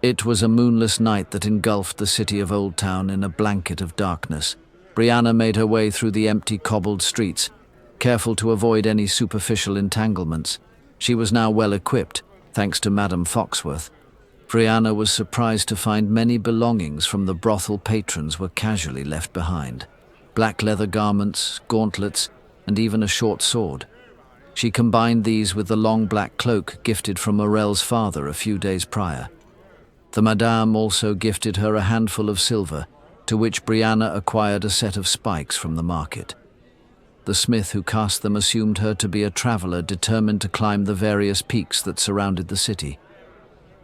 It was a moonless night that engulfed the city of Old Town in a blanket of darkness. Brianna made her way through the empty cobbled streets, careful to avoid any superficial entanglements. She was now well equipped, thanks to Madame Foxworth. Brianna was surprised to find many belongings from the brothel patrons were casually left behind. Black leather garments, gauntlets, and even a short sword. She combined these with the long black cloak gifted from Morel's father a few days prior. The Madame also gifted her a handful of silver, to which Brianna acquired a set of spikes from the market. The smith who cast them assumed her to be a traveler determined to climb the various peaks that surrounded the city.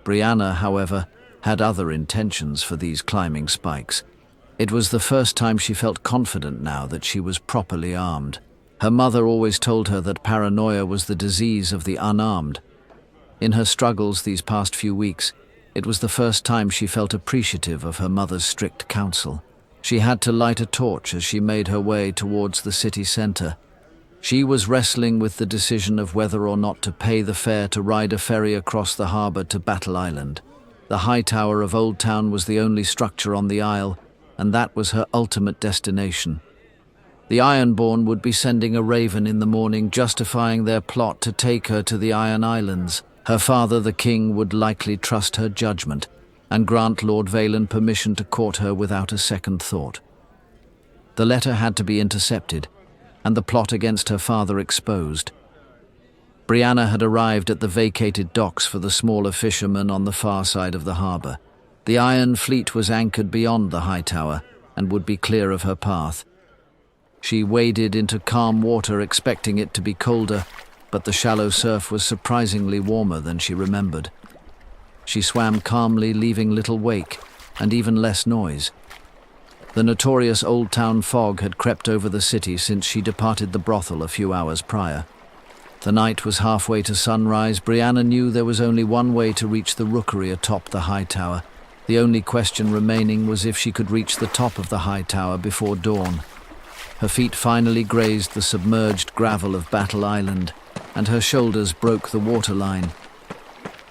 Brianna, however, had other intentions for these climbing spikes. It was the first time she felt confident now that she was properly armed. Her mother always told her that paranoia was the disease of the unarmed. In her struggles these past few weeks, it was the first time she felt appreciative of her mother's strict counsel. She had to light a torch as she made her way towards the city center. She was wrestling with the decision of whether or not to pay the fare to ride a ferry across the harbor to Battle Island. The High Tower of Old Town was the only structure on the isle, and that was her ultimate destination. The Ironborn would be sending a raven in the morning justifying their plot to take her to the Iron Islands. Her father, the king, would likely trust her judgment and grant Lord Valen permission to court her without a second thought. The letter had to be intercepted, and the plot against her father exposed. Brianna had arrived at the vacated docks for the smaller fishermen on the far side of the harbor. The Iron Fleet was anchored beyond the High Tower and would be clear of her path. She waded into calm water expecting it to be colder, but the shallow surf was surprisingly warmer than she remembered. She swam calmly, leaving little wake and even less noise. The notorious Old Town fog had crept over the city since she departed the brothel a few hours prior. The night was halfway to sunrise. Brianna knew there was only one way to reach the rookery atop the High Tower. The only question remaining was if she could reach the top of the High Tower before dawn. Her feet finally grazed the submerged gravel of Battle Island, and her shoulders broke the waterline.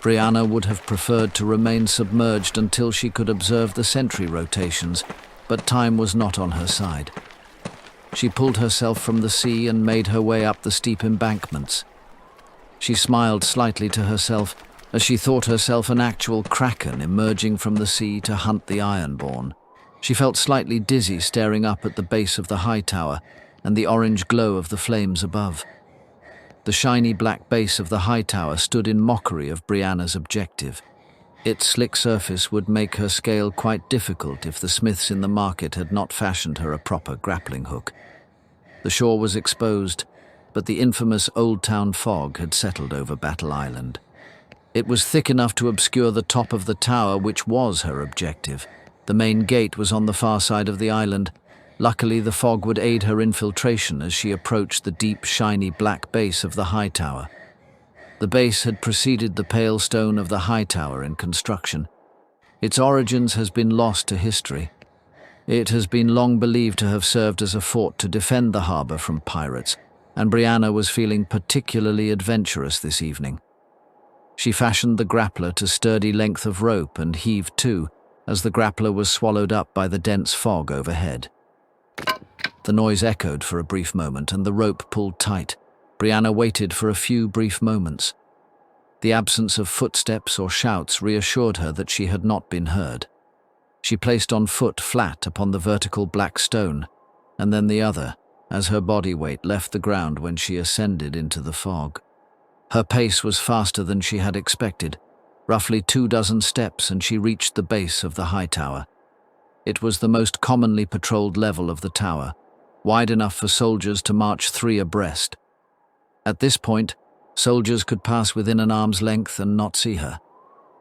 Brianna would have preferred to remain submerged until she could observe the sentry rotations, but time was not on her side. She pulled herself from the sea and made her way up the steep embankments. She smiled slightly to herself as she thought herself an actual kraken emerging from the sea to hunt the Ironborn. She felt slightly dizzy staring up at the base of the High Tower and the orange glow of the flames above. The shiny black base of the High Tower stood in mockery of Brianna's objective. Its slick surface would make her scale quite difficult if the smiths in the market had not fashioned her a proper grappling hook. The shore was exposed, but the infamous Old Town fog had settled over Battle Island. It was thick enough to obscure the top of the tower, which was her objective. The main gate was on the far side of the island. Luckily, the fog would aid her infiltration as she approached the deep, shiny black base of the High Tower. The base had preceded the pale stone of the High Tower in construction. Its origins has been lost to history. It has been long believed to have served as a fort to defend the harbor from pirates, and Brianna was feeling particularly adventurous this evening. She fashioned the grappler to sturdy length of rope and heaved to, as the grappler was swallowed up by the dense fog overhead. The noise echoed for a brief moment, and the rope pulled tight. Brianna waited for a few brief moments. The absence of footsteps or shouts reassured her that she had not been heard. She placed one foot flat upon the vertical black stone, and then the other, as her body weight left the ground when she ascended into the fog. Her pace was faster than she had expected. Roughly 24 steps, and she reached the base of the High Tower. It was the most commonly patrolled level of the tower, wide enough for soldiers to march 3 abreast. At this point, soldiers could pass within an arm's length and not see her.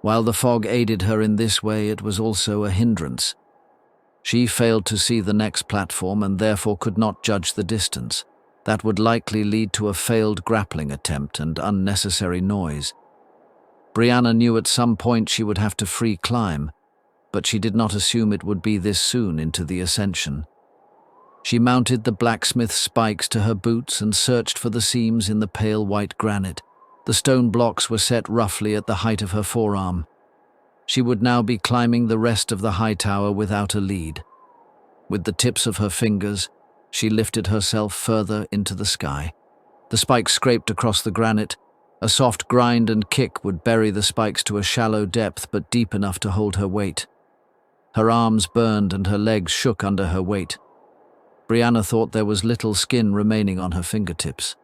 While the fog aided her in this way, it was also a hindrance. She failed to see the next platform and therefore could not judge the distance. That would likely lead to a failed grappling attempt and unnecessary noise. Brianna knew at some point she would have to free climb, but she did not assume it would be this soon into the ascension. She mounted the blacksmith's spikes to her boots and searched for the seams in the pale white granite. The stone blocks were set roughly at the height of her forearm. She would now be climbing the rest of the high tower without a lead. With the tips of her fingers, she lifted herself further into the sky. The spikes scraped across the granite. A soft grind and kick would bury the spikes to a shallow depth but deep enough to hold her weight. Her arms burned and her legs shook under her weight. Brianna thought there was little skin remaining on her fingertips.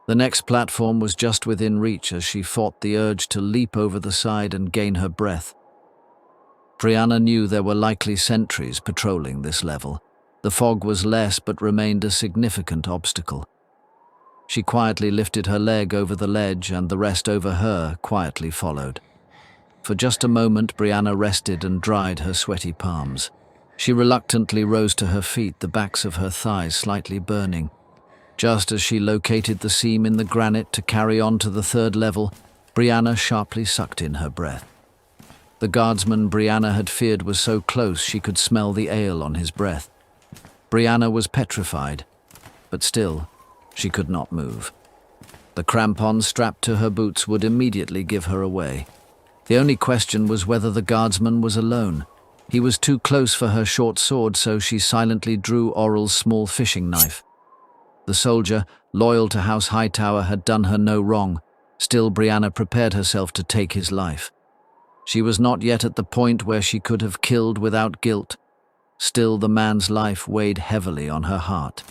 The next platform was just within reach as she fought the urge to leap over the side and gain her breath. Brianna knew there were likely sentries patrolling this level. The fog was less but remained a significant obstacle. She quietly lifted her leg over the ledge and the rest over her quietly followed. For just a moment, Brianna rested and dried her sweaty palms. She reluctantly rose to her feet, the backs of her thighs slightly burning. Just as she located the seam in the granite to carry on to the third level, Brianna sharply sucked in her breath. The guardsman Brianna had feared was so close she could smell the ale on his breath. Brianna was petrified, but still, she could not move. The crampons strapped to her boots would immediately give her away. The only question was whether the guardsman was alone. He was too close for her short sword, so she silently drew Oral's small fishing knife. The soldier, loyal to House Hightower, had done her no wrong. Still, Brianna prepared herself to take his life. She was not yet at the point where she could have killed without guilt. Still, the man's life weighed heavily on her heart.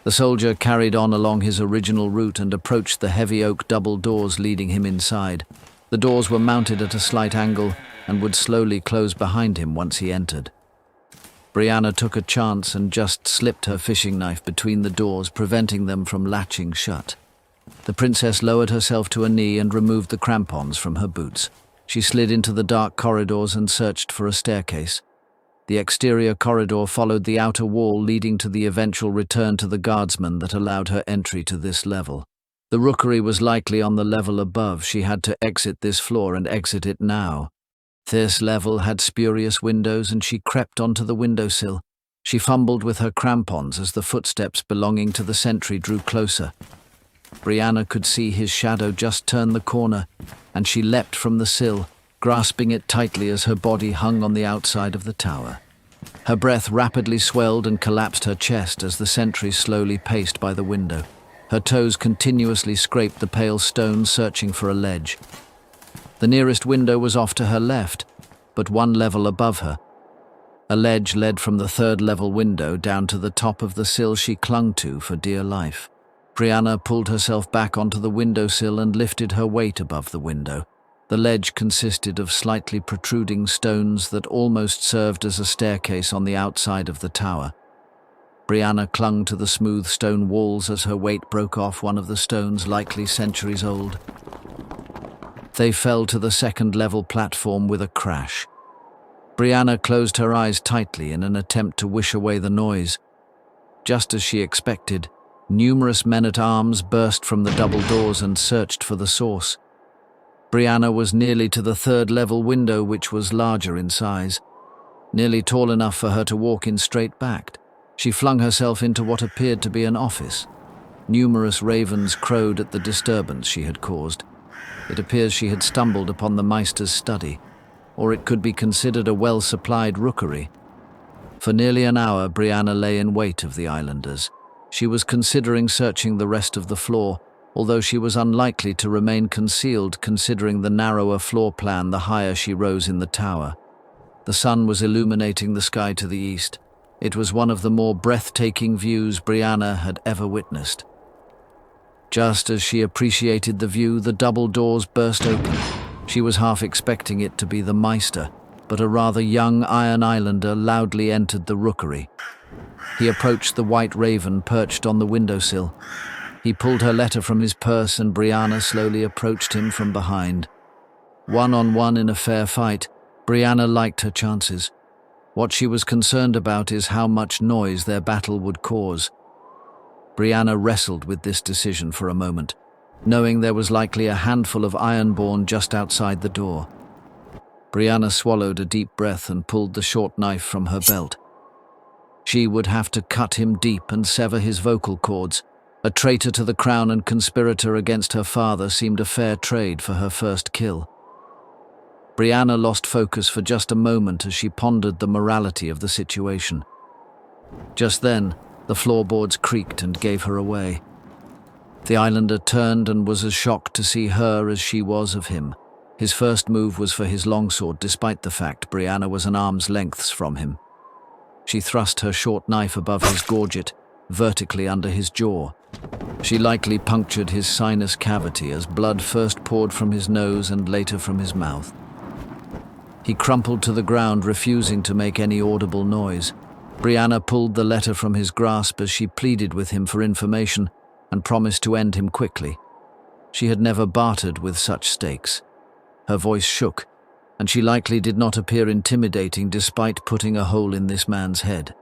The soldier carried on along his original route and approached the heavy oak double doors leading him inside. The doors were mounted at a slight angle and would slowly close behind him once he entered. Brianna took a chance and just slipped her fishing knife between the doors, preventing them from latching shut. The princess lowered herself to a knee and removed the crampons from her boots. She slid into the dark corridors and searched for a staircase. The exterior corridor followed the outer wall, leading to the eventual return to the guardsman that allowed her entry to this level. The rookery was likely on the level above. She had to exit this floor and exit it now. This level had spurious windows and she crept onto the windowsill. She fumbled with her crampons as the footsteps belonging to the sentry drew closer. Brianna could see his shadow just turn the corner, and she leapt from the sill, grasping it tightly as her body hung on the outside of the tower. Her breath rapidly swelled and collapsed her chest as the sentry slowly paced by the window. Her toes continuously scraped the pale stone, searching for a ledge. The nearest window was off to her left, but one level above her. A ledge led from the third-level window down to the top of the sill she clung to for dear life. Brianna pulled herself back onto the windowsill and lifted her weight above the window. The ledge consisted of slightly protruding stones that almost served as a staircase on the outside of the tower. Brianna clung to the smooth stone walls as her weight broke off one of the stones, likely centuries old. They fell to the second-level platform with a crash. Brianna closed her eyes tightly in an attempt to wish away the noise. Just as she expected, numerous men-at-arms burst from the double doors and searched for the source. Brianna was nearly to the third-level window, which was larger in size, nearly tall enough for her to walk in straight-backed. She flung herself into what appeared to be an office. Numerous ravens crowed at the disturbance she had caused. It appears she had stumbled upon the Meister's study, or it could be considered a well-supplied rookery. For nearly an hour, Brianna lay in wait of the islanders. She was considering searching the rest of the floor, although she was unlikely to remain concealed considering the narrower floor plan the higher she rose in the tower. The sun was illuminating the sky to the east. It was one of the more breathtaking views Brianna had ever witnessed. Just as she appreciated the view, the double doors burst open. She was half expecting it to be the Meister, but a rather young Iron Islander loudly entered the rookery. He approached the white raven perched on the windowsill. He pulled her letter from his purse and Brianna slowly approached him from behind. One-on-one in a fair fight, Brianna liked her chances. What she was concerned about is how much noise their battle would cause. Brianna wrestled with this decision for a moment, knowing there was likely a handful of Ironborn just outside the door. Brianna swallowed a deep breath and pulled the short knife from her belt. She would have to cut him deep and sever his vocal cords. A traitor to the crown and conspirator against her father seemed a fair trade for her first kill. Brianna lost focus for just a moment as she pondered the morality of the situation. Just then, the floorboards creaked and gave her away. The islander turned and was as shocked to see her as she was of him. His first move was for his longsword, despite the fact Brianna was an arm's length from him. She thrust her short knife above his gorget, vertically under his jaw. She likely punctured his sinus cavity as blood first poured from his nose and later from his mouth. He crumpled to the ground, refusing to make any audible noise. Brianna pulled the letter from his grasp as she pleaded with him for information and promised to end him quickly. She had never bartered with such stakes. Her voice shook, and she likely did not appear intimidating despite putting a hole in this man's head.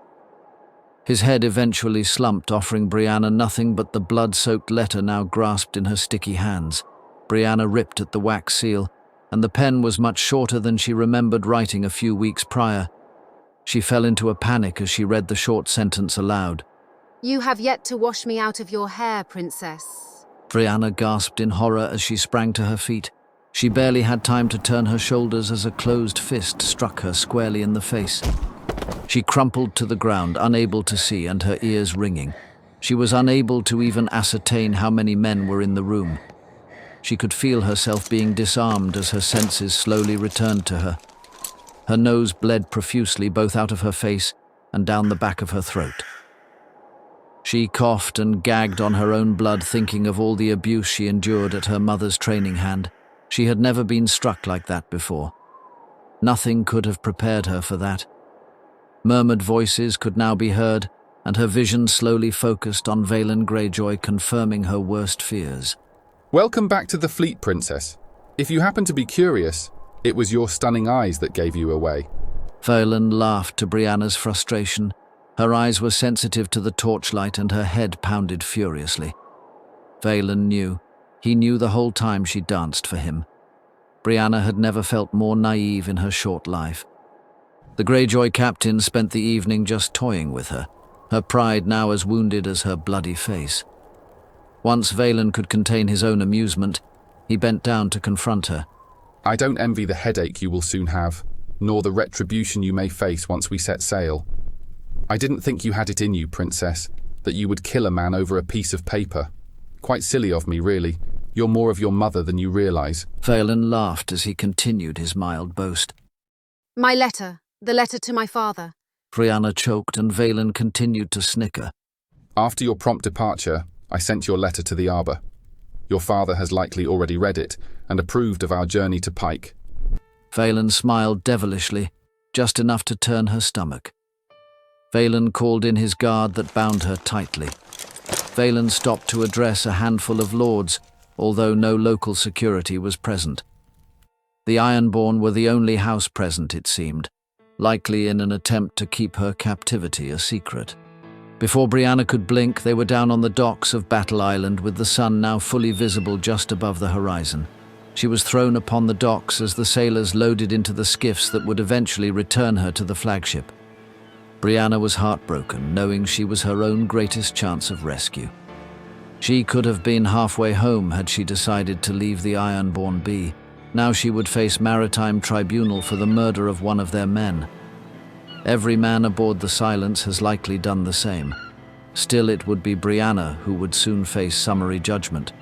His head eventually slumped, offering Brianna nothing but the blood-soaked letter now grasped in her sticky hands. Brianna ripped at the wax seal, and the pen was much shorter than she remembered writing a few weeks prior. She fell into a panic as she read the short sentence aloud. "You have yet to wash me out of your hair, princess." Brianna gasped in horror as she sprang to her feet. She barely had time to turn her shoulders as a closed fist struck her squarely in the face. She crumpled to the ground, unable to see, and her ears ringing. She was unable to even ascertain how many men were in the room. She could feel herself being disarmed as her senses slowly returned to her. Her nose bled profusely both out of her face and down the back of her throat. She coughed and gagged on her own blood, thinking of all the abuse she endured at her mother's training hand. She had never been struck like that before. Nothing could have prepared her for that. Murmured voices could now be heard, and her vision slowly focused on Theon Greyjoy, confirming her worst fears. Welcome back to the fleet, Princess. If you happen to be curious, it was your stunning eyes that gave you away. Theon laughed to Brianna's frustration. Her eyes were sensitive to the torchlight and her head pounded furiously. Theon knew. He knew the whole time she danced for him. Brianna had never felt more naive in her short life. The Greyjoy captain spent the evening just toying with her, her pride now as wounded as her bloody face. Once Theon could contain his own amusement, he bent down to confront her. I don't envy the headache you will soon have, nor the retribution you may face once we set sail. I didn't think you had it in you, Princess, that you would kill a man over a piece of paper. Quite silly of me, really. You're more of your mother than you realize. Theon laughed as he continued his mild boast. "My letter, the letter to my father." Brianna choked and Theon continued to snicker. After your prompt departure, I sent your letter to the Arbor. Your father has likely already read it and approved of our journey to Pike. Theon smiled devilishly, just enough to turn her stomach. Theon called in his guard that bound her tightly. Theon stopped to address a handful of lords, although no local security was present. The Ironborn were the only house present, it seemed, likely in an attempt to keep her captivity a secret. Before Brianna could blink, they were down on the docks of Battle Island, with the sun now fully visible just above the horizon. She was thrown upon the docks as the sailors loaded into the skiffs that would eventually return her to the flagship. Brianna was heartbroken, knowing she was her own greatest chance of rescue. She could have been halfway home had she decided to leave the Ironborn be. Now she would face maritime tribunal for the murder of one of their men. Every man aboard the Silence has likely done the same. Still, it would be Brianna who would soon face summary judgment.